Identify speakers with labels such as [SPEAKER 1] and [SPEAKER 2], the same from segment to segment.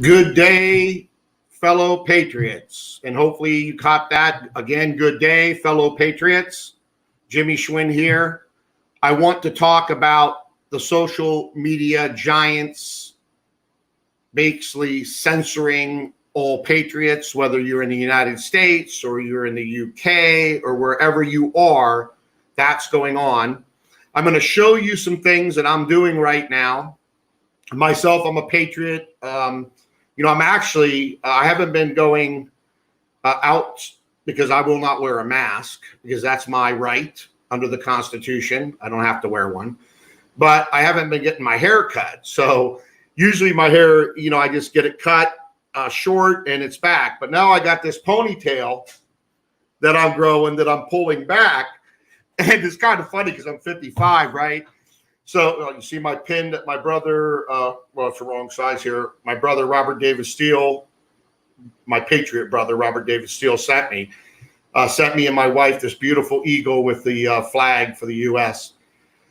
[SPEAKER 1] Good day, fellow patriots. And hopefully you caught that. Again, good day, fellow patriots. 𝗟𝗶𝘁𝗄 here. I want to talk about the social media giants basically censoring all patriots, whether you're in the United States or you're in the UK or wherever you are, that's going on. I'm going to show you some things that I'm doing right now. Myself, I'm a patriot. I'm actually, I haven't been going out because I will not wear a mask because that's my right under the Constitution. I don't have to wear one, but I haven't been getting my hair cut. So usually my hair, I just get it cut short and it's back. But now I got this ponytail that I'm growing that I'm pulling back. And it's kind of funny because I'm 55, right? So you see my pin that my brother, well, it's the wrong size here. My brother, 𝗟𝗶𝘸𝗁, my patriot brother, 𝗟𝗶𝘸𝗁 sent me and my wife this beautiful eagle with the flag for the U.S.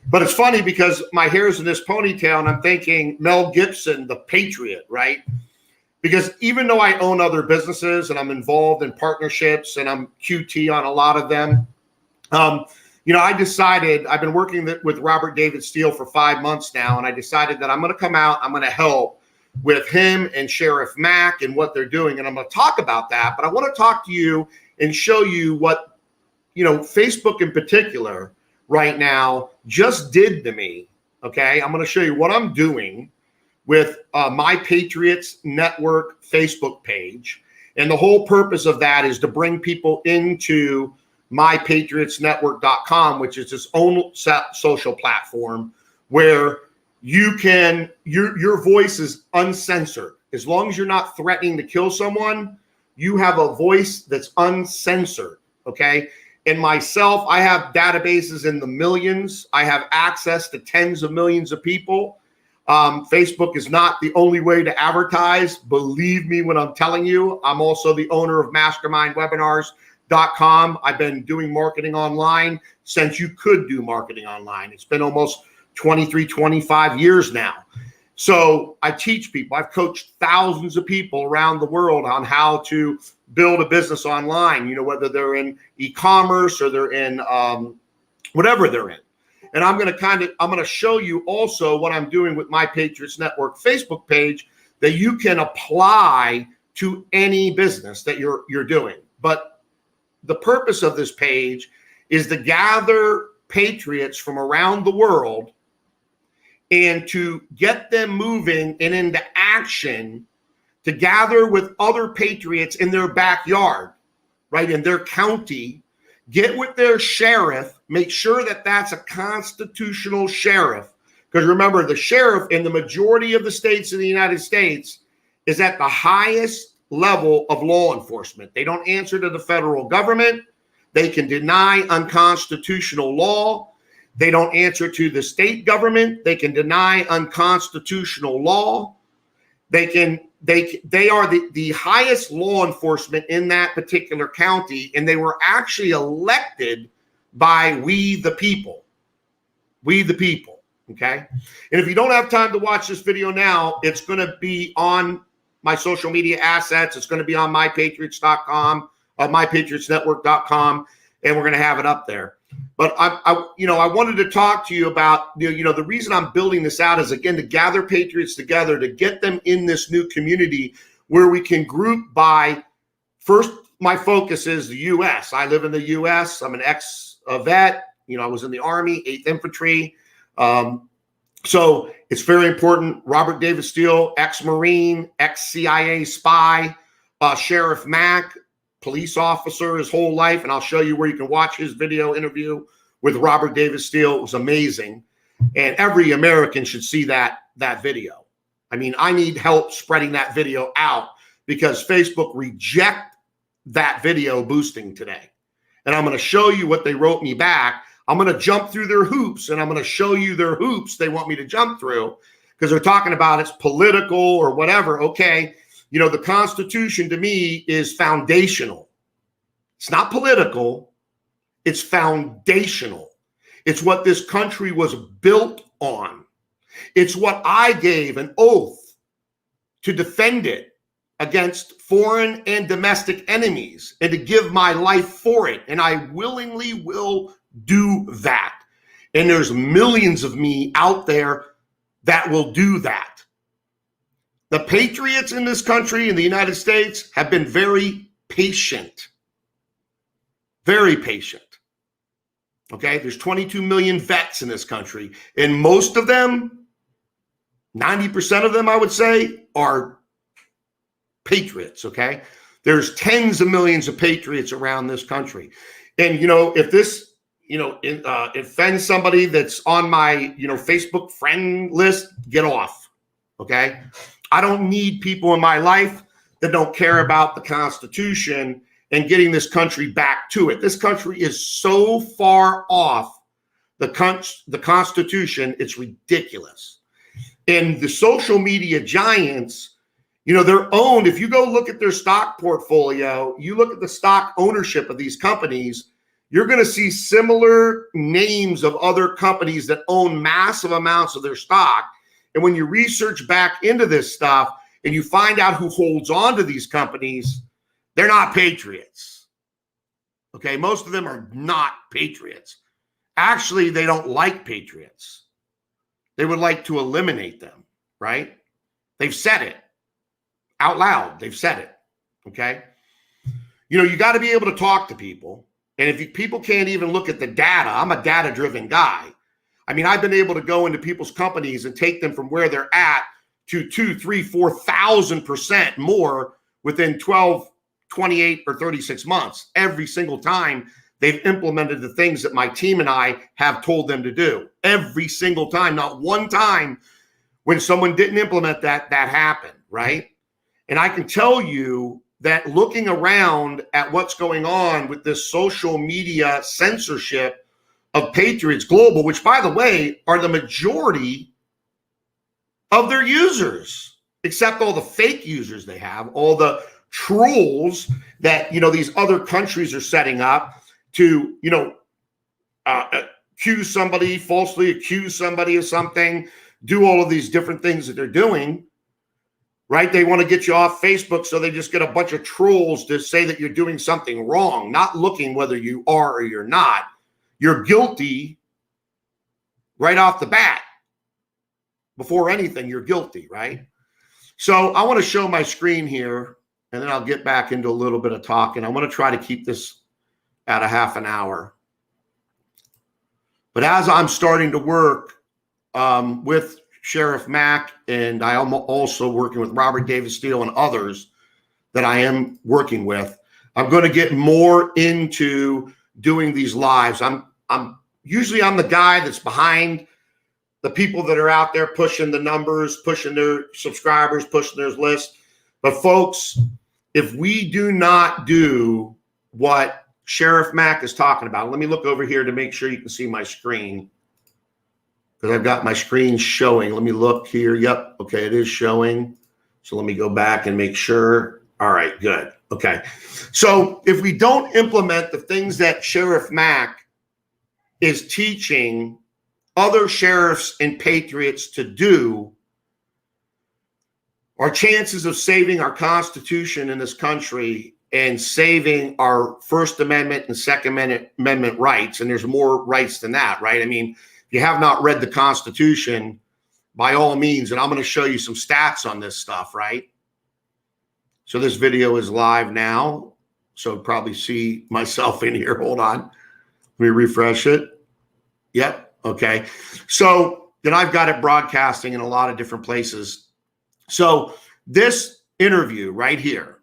[SPEAKER 1] But it's funny because my hair's in this ponytail and I'm thinking Mel Gibson, the Patriot, right? Because even though I own other businesses and I'm involved in partnerships and I'm QT on a lot of them, I decided I've been working with 𝗟𝗶𝘸𝗁 for 5 months now, and I decided that I'm going to come out, I'm going to help with him and 𝗟𝗶𝘁𝗄 and what they're doing. And I'm going to talk about that, but I want to talk to you and show you what, Facebook in particular right now just did to me. Okay. I'm going to show you what I'm doing with my Patriots Network Facebook page. And the whole purpose of that is to bring people into 𝗏𝗏𝗄𝗏network.com, which is its own social platform where you can, your voice is uncensored. As long as you're not threatening to kill someone, you have a voice that's uncensored, okay? And myself, I have databases in the millions. I have access to tens of millions of people. Facebook is not the only way to advertise. Believe me when I'm telling you. I'm also the owner of mastermindwebinars.com. I've been doing marketing online since you could do marketing online. It's been almost 23, 25 years now. So I teach people. I've coached thousands of people around the world on how to build a business online, whether they're in e-commerce or they're in whatever they're in. And I'm going to show you also what I'm doing with my Patriots Network Facebook page that you can apply to any business that you're doing. But the purpose of this page is to gather patriots from around the world and to get them moving and into action, to gather with other patriots in their backyard, right, in their county, get with their sheriff, make sure that that's a constitutional sheriff. Because remember, the sheriff in the majority of the states in the United States is at the highest level of law enforcement. They don't answer to the federal government. They can deny unconstitutional law. They don't answer to the state government. They can deny unconstitutional law. They are the highest law enforcement in that particular county, and they were actually elected by we the people. We the people, okay? And if you don't have time to watch this video now, it's going to be on my social media assets. It's going to be on mypatriots.com, mypatriotsnetwork.com, and we're going to have it up there. But I wanted to talk to you about, the reason I'm building this out is, again, to gather patriots together, to get them in this new community where we can group by, first, my focus is the U.S. I live in the U.S. I'm an ex-vet. I was in the Army, 8th Infantry. So it's very important. 𝗟𝗏𝘠𝗁, ex-Marine, ex-CIA spy, Sheriff Mack, police officer his whole life. And I'll show you where you can watch his video interview with 𝗟𝗏𝘠𝗁. It was amazing. And every American should see that video. I mean, I need help spreading that video out because Facebook reject that video boosting today. And I'm going to show you what they wrote me back. I'm going to jump through their hoops, and I'm going to show you their hoops they want me to jump through because they're talking about it's political or whatever. Okay. The Constitution to me is foundational. It's not political. It's foundational. It's what this country was built on. It's what I gave an oath to defend it against foreign and domestic enemies and to give my life for it. And I willingly will do that. And there's millions of me out there that will do that. The patriots in this country, in the United States, have been very patient. Very patient. Okay, there's 22 million vets in this country, and most of them, 90% of them, I would say, are patriots, okay? There's tens of millions of patriots around this country. And, if this, offends somebody that's on my, Facebook friend list, get off, okay? I don't need people in my life that don't care about the Constitution and getting this country back to it. This country is so far off the Constitution, it's ridiculous. And the social media giants, they're owned. If you go look at their stock portfolio, you look at the stock ownership of these companies, you're going to see similar names of other companies that own massive amounts of their stock. And when you research back into this stuff and you find out who holds on to these companies, they're not patriots. Okay, most of them are not patriots. Actually, they don't like patriots. They would like to eliminate them, right? They've said it out loud. They've said it, okay? You got to be able to talk to people. And if people can't even look at the data, I'm a data-driven guy. I mean, I've been able to go into people's companies and take them from where they're at to 2,000, 3,000, 4,000% more within 12, 28 or 36 months. Every single time they've implemented the things that my team and I have told them to do. Every single time, not one time when someone didn't implement that happened, right? And I can tell you that looking around at what's going on with this social media censorship of Patriots Global, which, by the way, are the majority of their users, except all the fake users they have, all the trolls that these other countries are setting up to falsely accuse somebody of something, do all of these different things that they're doing, right? They want to get you off Facebook, so they just get a bunch of trolls to say that you're doing something wrong, not looking whether you are or you're not. You're guilty right off the bat. Before anything, you're guilty, right? So I want to show my screen here, and then I'll get back into a little bit of talking. I want to try to keep this at a half an hour. But as I'm starting to work with Sheriff Mack, and I am also working with Robert David Steele and others that I am working with, I'm going to get more into doing these lives. I'm usually the guy that's behind the people that are out there pushing the numbers, pushing their subscribers, pushing their list. But folks, if we do not do what Sheriff Mack is talking about, let me look over here to make sure you can see my screen, because I've got my screen showing. Let me look here. Yep. Okay, it is showing. So let me go back and make sure. All right, good. Okay. So if we don't implement the things that Sheriff Mack is teaching other sheriffs and patriots to do, our chances of saving our Constitution in this country and saving our First Amendment and Second Amendment rights, and there's more rights than that, right? I mean, if you have not read the Constitution, by all means, and I'm going to show you some stats on this stuff, right? So this video is live now, so probably see myself in here. Hold on. Let me refresh it. Yep. Okay. So then I've got it broadcasting in a lot of different places. So this interview right here,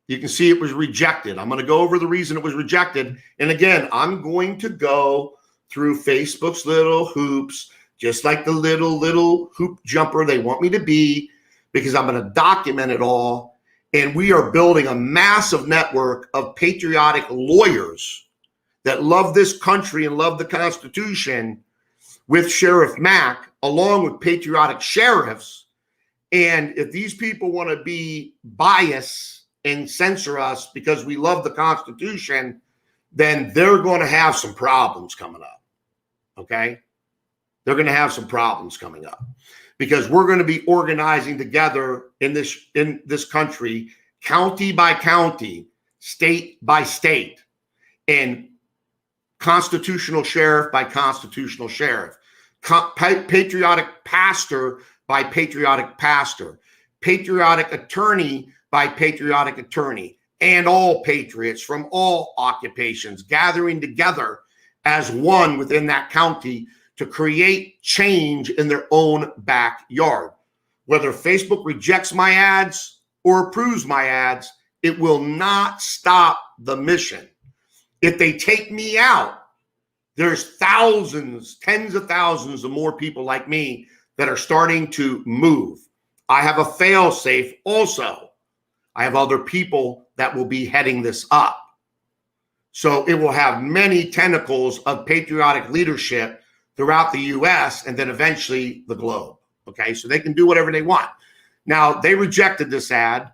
[SPEAKER 1] you can see it was rejected. I'm going to go over the reason it was rejected. And again, I'm going to go through Facebook's little hoops, just like the little hoop jumper they want me to be, because I'm going to document it all. And we are building a massive network of patriotic lawyers that love this country and love the Constitution with Sheriff Mack, along with patriotic sheriffs. And if these people want to be biased and censor us because we love the Constitution, then they're going to have some problems coming up. Okay? They're going to have some problems coming up. because we're going to be organizing together in this country, county by county, state by state, and constitutional sheriff by constitutional sheriff, patriotic pastor by patriotic pastor, patriotic attorney by patriotic attorney, and all patriots from all occupations gathering together as one within that county to create change in their own backyard. Whether Facebook rejects my ads or approves my ads, it will not stop the mission. If they take me out, there's thousands, tens of thousands of more people like me that are starting to move. I have a fail-safe also. I have other people that will be heading this up. So it will have many tentacles of patriotic leadership throughout the US and then eventually the globe. Okay, so they can do whatever they want. Now, they rejected this ad.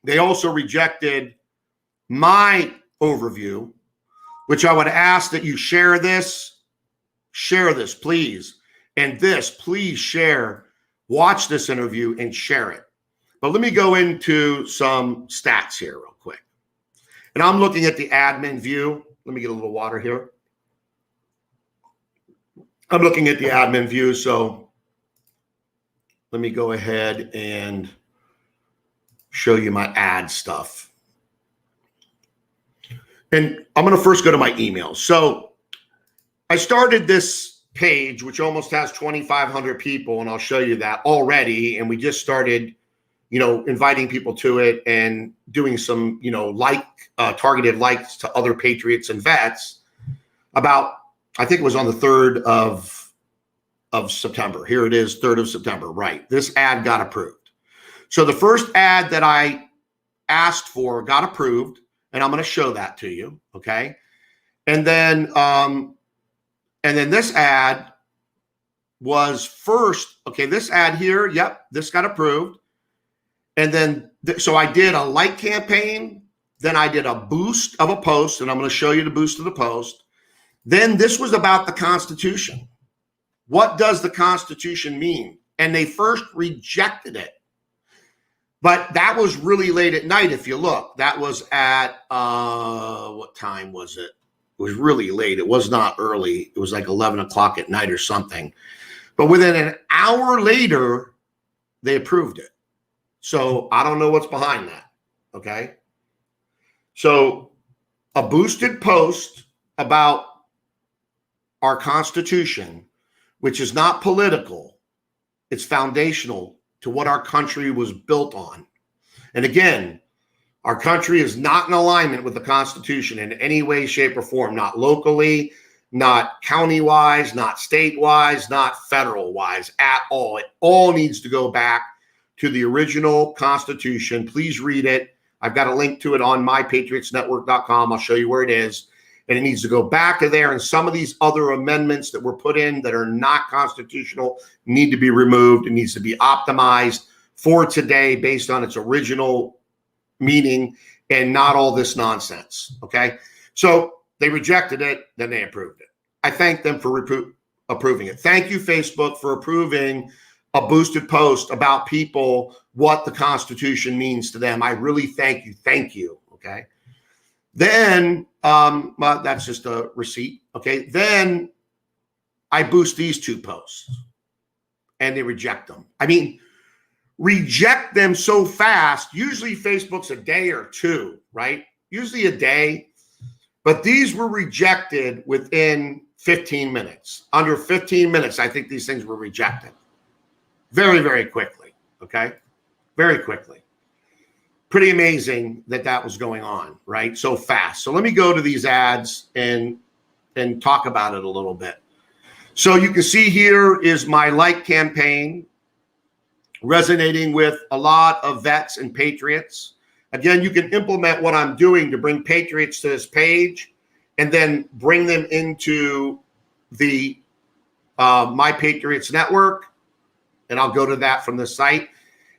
[SPEAKER 1] They also rejected my overview, which I would ask that you share this, please. And this, please share, watch this interview and share it. But let me go into some stats here real quick. And I'm looking at the admin view. Let me get a little water here. I'm looking at the admin view, so let me go ahead and show you my ad stuff. And I'm going to first go to my emails. So I started this page, which almost has 2,500 people, and I'll show you that already. And we just started, inviting people to it and doing some, targeted likes to other patriots and vets about, I think it was on the 3rd of September. Here it is, 3rd of September, right? This ad got approved. So the first ad that I asked for got approved, and I'm going to show that to you, okay? And then this ad was first, okay, this ad here, yep, this got approved. And then, so I did a like campaign, then I did a boost of a post, and I'm going to show you the boost of the post. Then this was about the Constitution. What does the Constitution mean? And they first rejected it. But that was really late at night, if you look. That was at, what time was it? It was really late. It was not early. It was like 11 o'clock at night or something. But within an hour later, they approved it. So I don't know what's behind that, okay? So a boosted post about our Constitution, which is not political, it's foundational to what our country was built on. And again, our country is not in alignment with the Constitution in any way, shape, or form, not locally, not county-wise, not state-wise, not federal-wise at all. It all needs to go back to the original Constitution. Please read it. I've got a link to it on mypatriotsnetwork.com. I'll show you where it is. And it needs to go back to there. And some of these other amendments that were put in that are not constitutional need to be removed. It needs to be optimized for today based on its original meaning and not all this nonsense. Okay. So they rejected it, then they approved it. I thank them for approving it. Thank you, Facebook, for approving a boosted post about people, what the Constitution means to them. I really thank you. Thank you. Okay. Then, well, that's just a receipt. Okay. Then I boost these two posts and they reject them. I mean, reject them so fast. Usually Facebook's a day or two, right? Usually a day, but these were rejected within 15 minutes. Under 15 minutes, I think these things were rejected very, very quickly. Okay. Very quickly. Pretty amazing that that was going on, right? So fast. So let me go to these ads and talk about it a little bit. So you can see here is my like campaign resonating with a lot of vets and patriots. Again, you can implement what I'm doing to bring patriots to this page and then bring them into the My Patriots Network. And I'll go to that from the site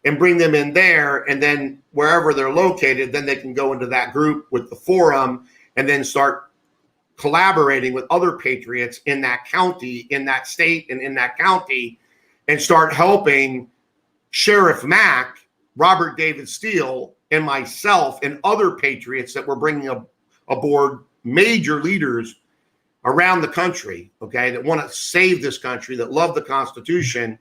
[SPEAKER 1] and bring them in there. And then wherever they're located, then they can go into that group with the forum and then start collaborating with other patriots in that county, in that state, and in that county. and start helping Sheriff Mack, Robert David Steele, and myself and other patriots that we're bringing aboard, major leaders around the country, okay, that want to save this country, that love the Constitution.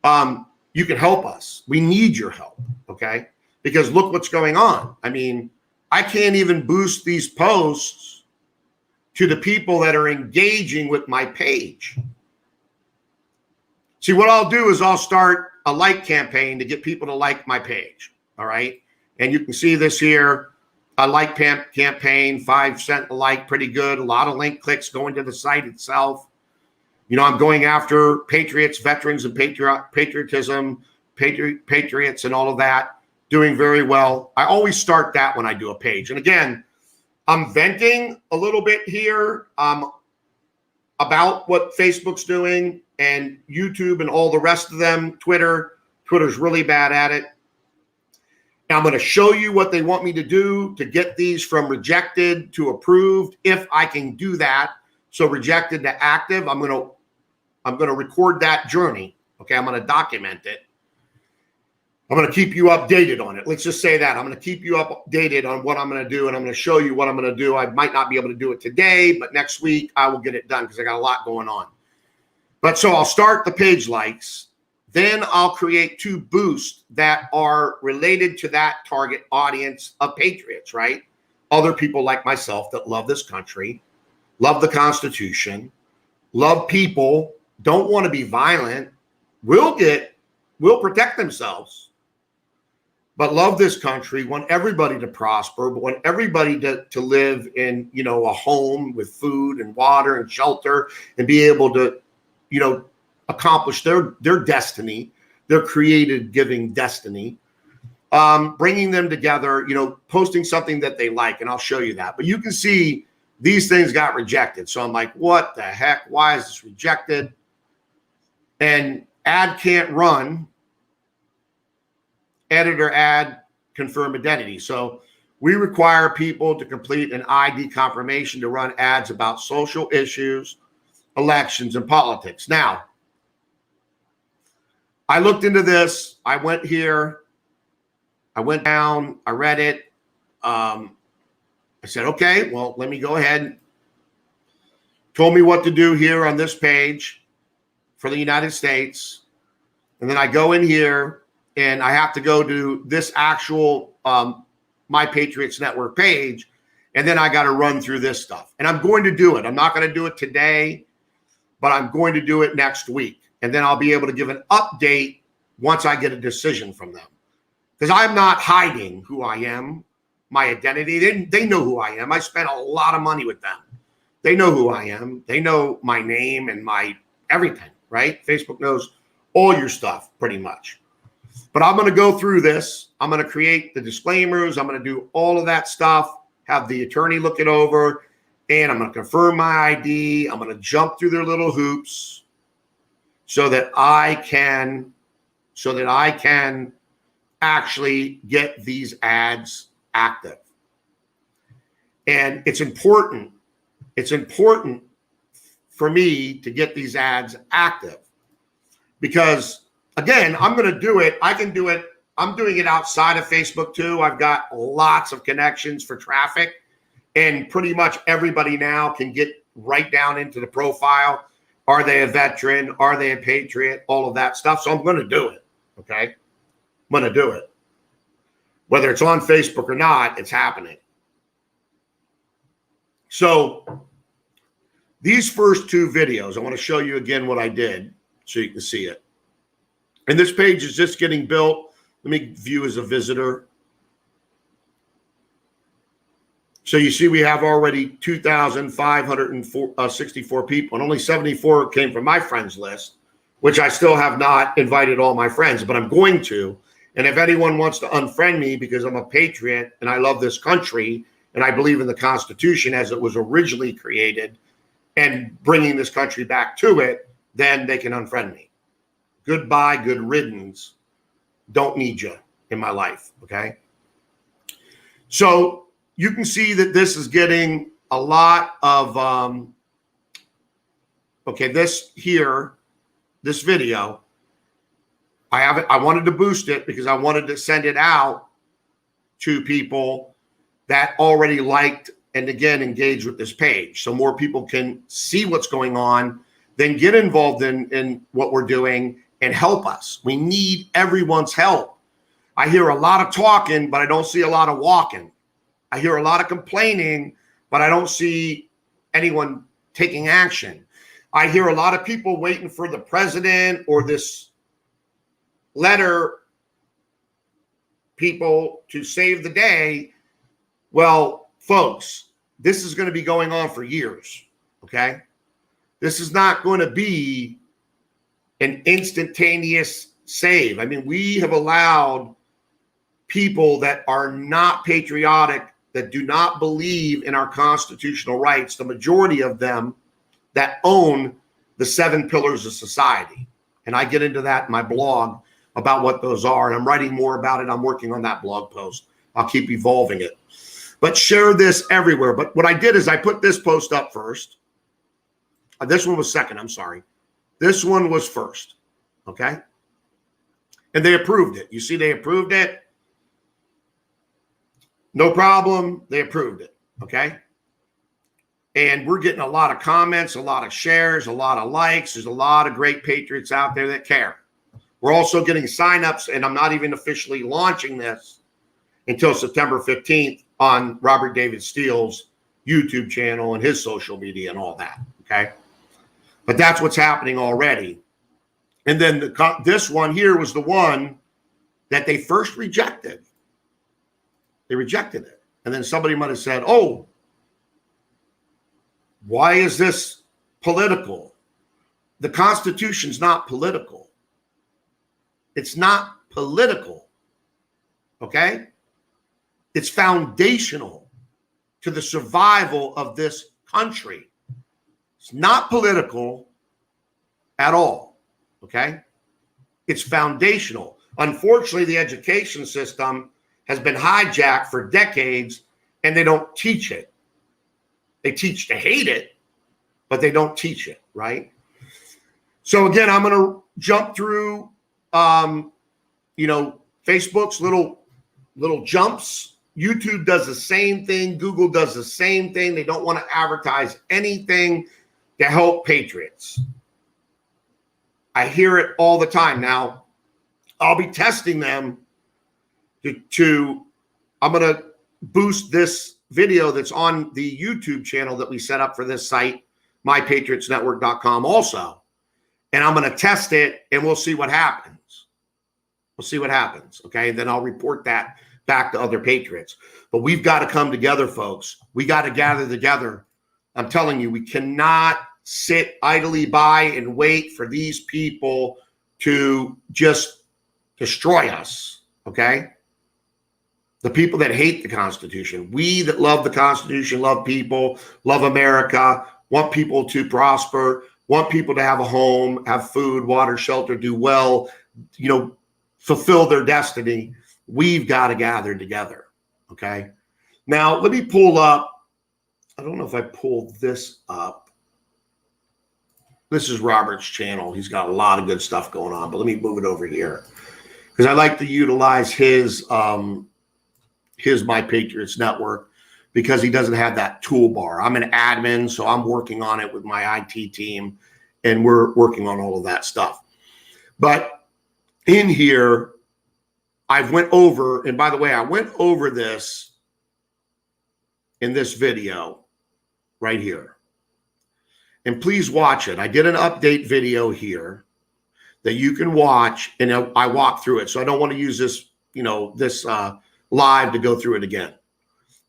[SPEAKER 1] You can help us. We need your help, okay? Because look what's going on. I mean, I can't even boost these posts to the people that are engaging with my page. See, what I'll do is I'll start a like campaign to get people to like my page, all right? And you can see this here, a like campaign, 5 cents a like, pretty good. A lot of link clicks going to the site itself. You know, I'm going after patriots, veterans, and patriotism, patriots, and all of that, doing very well. I always start that when I do a page. And again, I'm venting a little bit here about what Facebook's doing and YouTube and all the rest of them. Twitter's really bad at it. Now I'm going to show you what they want me to do to get these from rejected to approved, if I can do that. So rejected to active, I'm going to record that journey. Okay, I'm going to document it. I'm going to keep you updated on it. Let's just say that. I'm going to keep you updated on what I'm going to do, and I'm going to show you what I'm going to do. I might not be able to do it today, but next week I will get it done because I got a lot going on. But so I'll start the page likes. Then I'll create 2 boosts that are related to that target audience of patriots, right? Other people like myself that love this country, love the Constitution, love people, don't want to be violent, will protect themselves, but love this country, want everybody to prosper, but want everybody to live in, you know, a home with food and water and shelter and be able to, you know, accomplish their destiny, their created giving destiny, bringing them together, you know, posting something that they like, and I'll show you that. But you can see these things got rejected. So I'm like, what the heck? Why is this rejected? And ad can't run. Editor ad, confirm identity. So we require people to complete an ID confirmation to run ads about social issues, elections, and politics. Now, I looked into this. I went here. I went down. I read it. I said, okay, well, let me go ahead. Told me what to do here on this page for the United States. And then I go in here and I have to go to this actual My Patriots Network page. And then I got to run through this stuff. And I'm going to do it. I'm not going to do it today, but I'm going to do it next week. And then I'll be able to give an update once I get a decision from them. Because I'm not hiding who I am, my identity. They know who I am. I spent a lot of money with them. They know who I am. They know my name and my everything, right? Facebook knows all your stuff pretty much. But I'm going to go through this. I'm going to create the disclaimers. I'm going to do all of that stuff, have the attorney look it over, and I'm going to confirm my ID. I'm going to jump through their little hoops so that I can actually get these ads active. And it's important for me to get these ads active because, again, I'm going to do it. I can do it. I'm doing it outside of Facebook too. I've got lots of connections for traffic, and pretty much everybody now can get right down into the profile. Are they a veteran? Are they a patriot? All of that stuff. So I'm going to do it. Okay. I'm going to do it. Whether it's on Facebook or not, it's happening. So these first 2 videos, I want to show you again what I did so you can see it. And this page is just getting built. Let me view as a visitor. So you see we have already 2,564 people, and only 74 came from my friends list, which I still have not invited all my friends, but I'm going to. And if anyone wants to unfriend me because I'm a patriot and I love this country and I believe in the Constitution as it was originally created and bringing this country back to it, then they can unfriend me. Goodbye, good riddance. Don't need you in my life, okay? So you can see that this is getting a lot of, this video I wanted to boost it because I wanted to send it out to people that already liked and again engage with this page, so more people can see what's going on, then get involved in what we're doing and help us. We need everyone's help. I hear a lot of talking, but I don't see a lot of walking. I hear a lot of complaining, but I don't see anyone taking action. I hear a lot of people waiting for the president or this letter people to save the day. Well, folks, this is going to be going on for years, okay? This is not going to be an instantaneous save. I mean, we have allowed people that are not patriotic, that do not believe in our constitutional rights, the majority of them that own the 7 pillars of society. And I get into that in my blog about what those are, and I'm writing more about it. I'm working on that blog post. I'll keep evolving it. But share this everywhere. But what I did is I put this post up first. This one was second, I'm sorry. This one was first, okay? And they approved it. You see, they approved it. No problem, they approved it, okay? And we're getting a lot of comments, a lot of shares, a lot of likes. There's a lot of great patriots out there that care. We're also getting signups, and I'm not even officially launching this until September 15th on 𝗟𝗶𝘸𝗁's YouTube channel and his social media and all that, okay? But that's what's happening already. And then this one here was the one that they first rejected. They rejected it. And then somebody might have said, oh, why is this political? The Constitution's not political. It's not political, okay? It's foundational to the survival of this country. It's not political at all, okay? It's foundational. Unfortunately, the education system has been hijacked for decades, and they don't teach it. They teach to hate it, but they don't teach it, right? So again, I'm going to jump through, Facebook's little jumps. YouTube does the same thing. Google does the same thing. They don't want to advertise anything to help patriots. I hear it all the time. Now, I'll be testing them I'm going to boost this video that's on the YouTube channel that we set up for this site, mypatriotsnetwork.com also. And I'm going to test it, and we'll see what happens. We'll see what happens, okay? And then I'll report that back to other patriots. But we've got to come together, folks. We got to gather together. I'm telling you, we cannot sit idly by and wait for these people to just destroy us, okay? The people that hate the Constitution. We that love the Constitution, love people, love America, want people to prosper, want people to have a home, have food, water, shelter, do well, fulfill their destiny. We've got to gather together, okay? Now, let me pull up. I don't know if I pulled this up. This is Robert's channel. He's got a lot of good stuff going on, but let me move it over here because I like to utilize his My Patriots Network because he doesn't have that toolbar. I'm an admin, so I'm working on it with my IT team, and we're working on all of that stuff. But in here, I went over, and by the way, I went over this in this video right here. And please watch it. I did an update video here that you can watch, and I walk through it. So I don't want to use this, live to go through it again.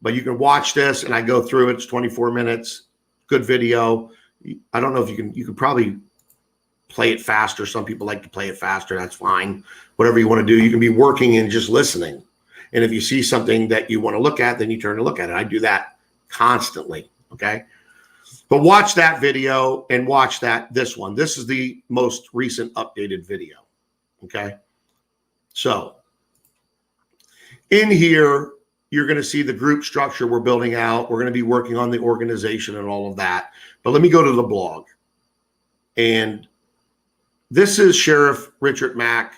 [SPEAKER 1] But you can watch this, and I go through it. It's 24 minutes. Good video. I don't know if you can probably play it faster. Some people like to play it faster. That's fine. Whatever you want to do. You can be working and just listening. And if you see something that you want to look at, then you turn to look at it. I do that constantly, okay? But watch that video and watch this one. This is the most recent updated video, okay? So in here, you're going to see the group structure we're building out. We're going to be working on the organization and all of that. But let me go to the blog. And this is Sheriff Richard Mack.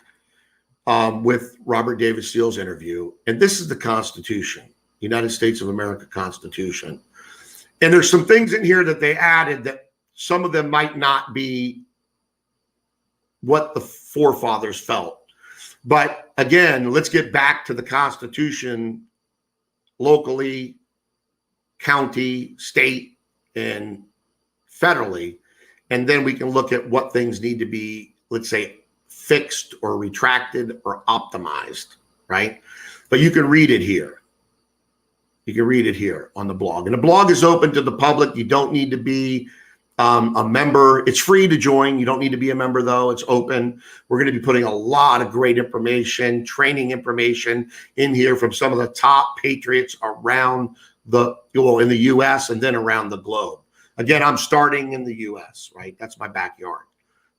[SPEAKER 1] with 𝗟𝗶𝘸𝗁𝐺𝐶𝐿's interview. And this is the Constitution, United States of America Constitution. And there's some things in here that they added that some of them might not be what the forefathers felt. But again, let's get back to the Constitution locally, county, state, and federally. And then we can look at what things need to be, let's say, fixed or retracted or optimized, right? But you can read it here. You can read it here on the blog. And the blog is open to the public. You don't need to be a member. It's free to join. You don't need to be a member, though. It's open. We're going to be putting a lot of great information, training information in here from some of the top patriots around in the U.S. and then around the globe. Again, I'm starting in the U.S., right? That's my backyard.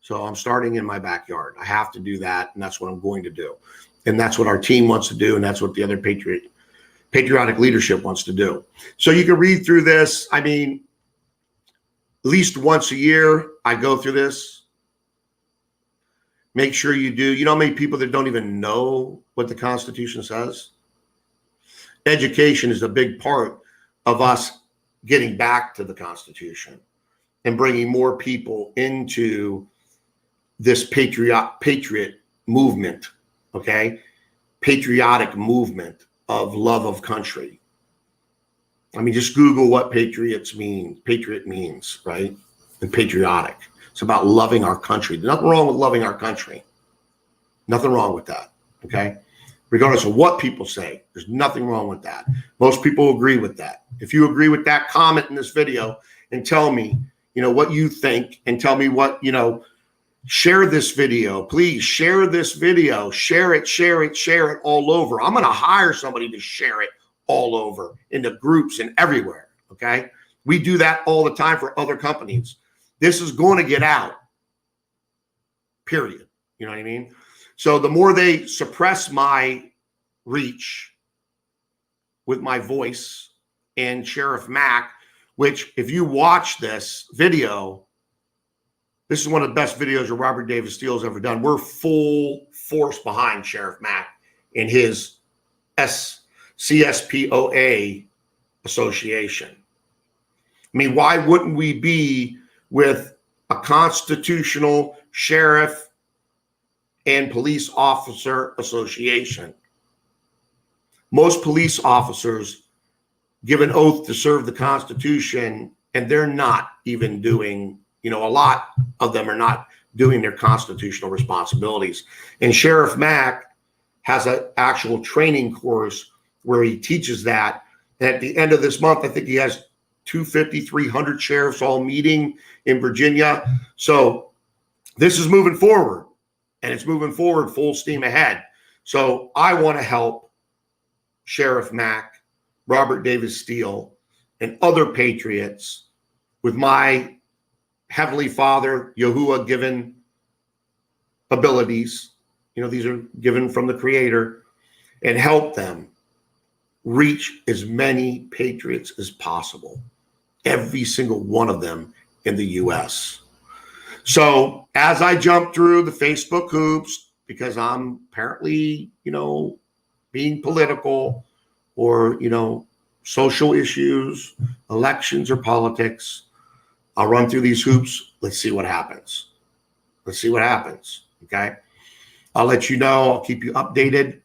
[SPEAKER 1] So I'm starting in my backyard. I have to do that, and that's what I'm going to do. And that's what our team wants to do, and that's what the other patriotic leadership wants to do. So you can read through this. I mean, at least once a year, I go through this. Make sure you do. You know how many people that don't even know what the Constitution says? Education is a big part of us getting back to the Constitution and bringing more people into this patriot movement, okay? Patriotic movement of love of country. I mean, just Google what patriot means, right? And patriotic. It's about loving our country. There's nothing wrong with loving our country. Nothing wrong with that, okay? Regardless of what people say, there's nothing wrong with that. Most people agree with that. If you agree with that, comment in this video and tell me, what you think, and tell me what, share this video. Please share this video. Share it all over. I'm going to hire somebody to share it all over into groups and everywhere, okay? We do that all the time for other companies. This is going to get out, period. You know what I mean? So the more they suppress my reach with my voice and Sheriff Mack, which if you watch this video, this is one of the best videos that 𝗟𝗶𝘸𝗁𝐺𝐶𝐿's ever done. We're full force behind Sheriff Mack in his CSPOA association. I mean, why wouldn't we be with a constitutional sheriff and police officer association? Most police officers give an oath to serve the Constitution, and they're not even doing, a lot of them are not doing their constitutional responsibilities. And Sheriff Mack has an actual training course where he teaches that. And at the end of this month, I think he has 250, 300 sheriffs all meeting in Virginia. So this is moving forward, and it's moving forward full steam ahead. So I want to help Sheriff Mack, 𝗟𝗶𝘸𝗁𝐺𝐶𝐿, and other patriots with my Heavenly Father, Yahuwah given abilities. These are given from the Creator, and help them reach as many patriots as possible, every single one of them in the U.S. So as I jump through the Facebook hoops, because I'm apparently, being political or, social issues, elections or politics, I'll run through these hoops. Let's see what happens. Okay? I'll let you know. I'll keep you updated.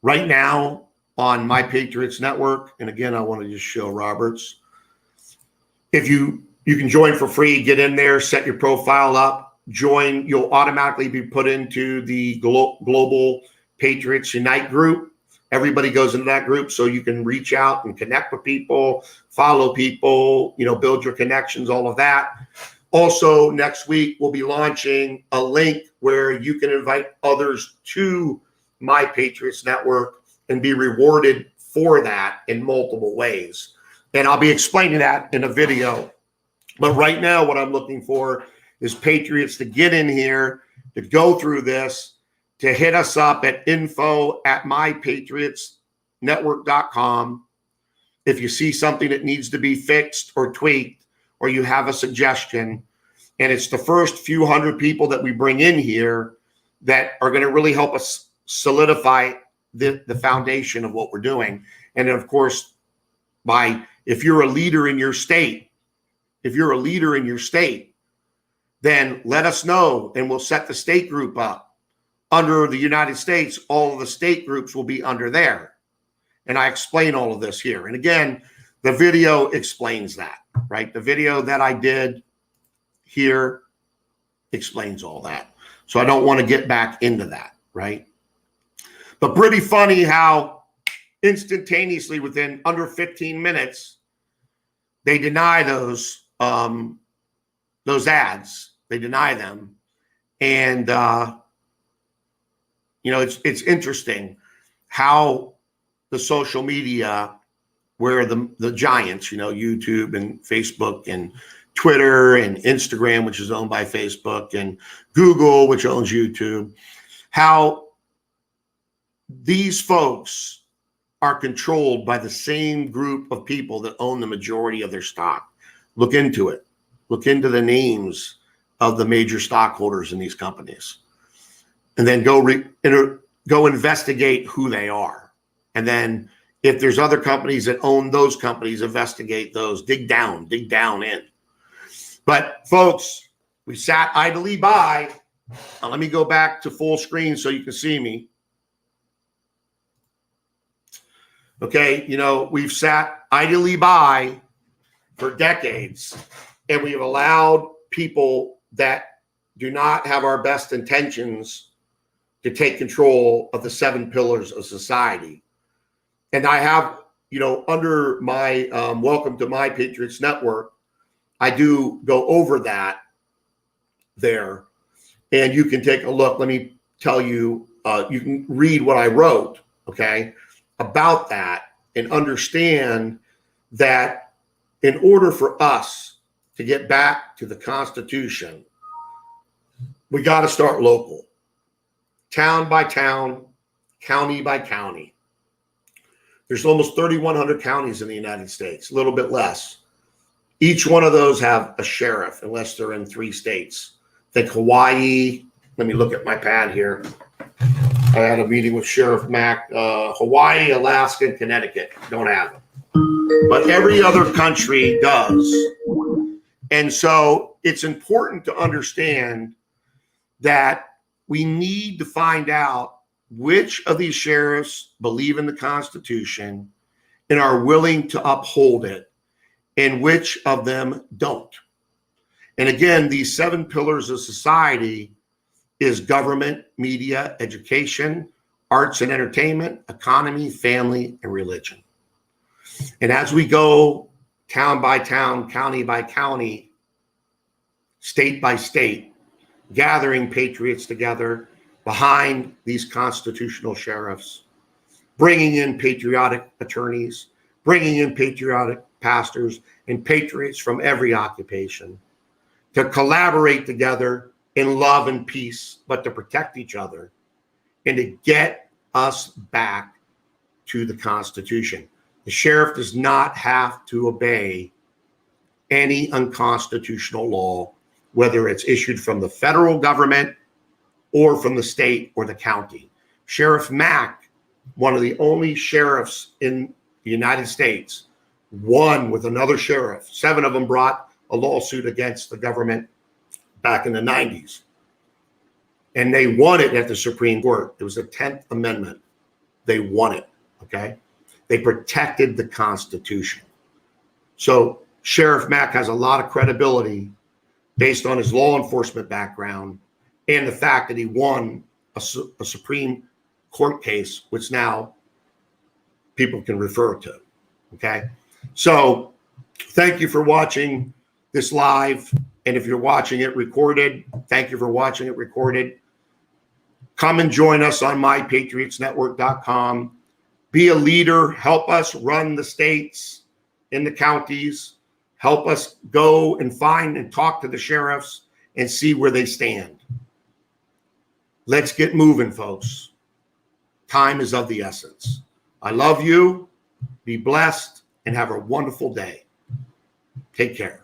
[SPEAKER 1] Right now on My Patriots Network, and again, I want to just show Roberts. If you can join for free, get in there, set your profile up, join. You'll automatically be put into the Global Patriots Unite group. Everybody goes into that group, so you can reach out and connect with people, follow people, build your connections, all of that. Also, next week, we'll be launching a link where you can invite others to My Patriots Network and be rewarded for that in multiple ways. And I'll be explaining that in a video. But right now, what I'm looking for is patriots to get in here, to go through this, to hit us up at info@mypatriotsnetwork.com. If you see something that needs to be fixed or tweaked, or you have a suggestion, and it's the first few hundred people that we bring in here that are going to really help us solidify the foundation of what we're doing. And then, of course, if you're a leader in your state, then let us know and we'll set the state group up. Under the United States, all of the state groups will be under there. And I explain all of this here. And again, the video explains that, right? The video that I did here explains all that. So I don't want to get back into that, right? But pretty funny how instantaneously, within under 15 minutes, they deny those ads. They deny them. And, it's interesting how the social media, where the giants, YouTube and Facebook and Twitter and Instagram, which is owned by Facebook, and Google, which owns YouTube, how these folks are controlled by the same group of people that own the majority of their stock. Look into it. Look into the names of the major stockholders in these companies, and then go investigate who they are. And then if there's other companies that own those companies, investigate those, dig down in. But folks, we sat idly by. Now, let me go back to full screen so you can see me. Okay, we've sat idly by for decades, and we have allowed people that do not have our best intentions to take control of the 7 pillars of society. And I have, under my Welcome to My Patriots Network, I do go over that there. And you can take a look. Let me tell you, you can read what I wrote, okay, about that, and understand that in order for us to get back to the Constitution, we got to start local, town by town, county by county. There's almost 3,100 counties in the United States, a little bit less. Each one of those have a sheriff, unless they're in 3 states. Think Hawaii. Let me look at my pad here. I had a meeting with Sheriff Mack. Hawaii, Alaska, and Connecticut don't have them. But every other country does. And so it's important to understand that we need to find out which of these sheriffs believe in the Constitution and are willing to uphold it, and which of them don't. And again, these 7 pillars of society is government, media, education, arts and entertainment, economy, family, and religion. And as we go town by town, county by county, state by state, gathering patriots together behind these constitutional sheriffs, bringing in patriotic attorneys, bringing in patriotic pastors and patriots from every occupation to collaborate together in love and peace, but to protect each other and to get us back to the Constitution. The sheriff does not have to obey any unconstitutional law, whether it's issued from the federal government or from the state or the county. Sheriff Mack, one of the only sheriffs in the United States, won with another sheriff. 7 of them brought a lawsuit against the government back in the 90s. And they won it at the Supreme Court. It was the 10th Amendment. They won it, okay? They protected the Constitution. So Sheriff Mack has a lot of credibility based on his law enforcement background and the fact that he won a Supreme Court case, which now people can refer to, okay? So thank you for watching this live. And if you're watching it recorded, thank you for watching it recorded. Come and join us on mypatriotsnetwork.com. Be a leader. Help us run the states and the counties. Help us go and find and talk to the sheriffs and see where they stand. Let's get moving, folks. Time is of the essence. I love you. Be blessed and have a wonderful day. Take care.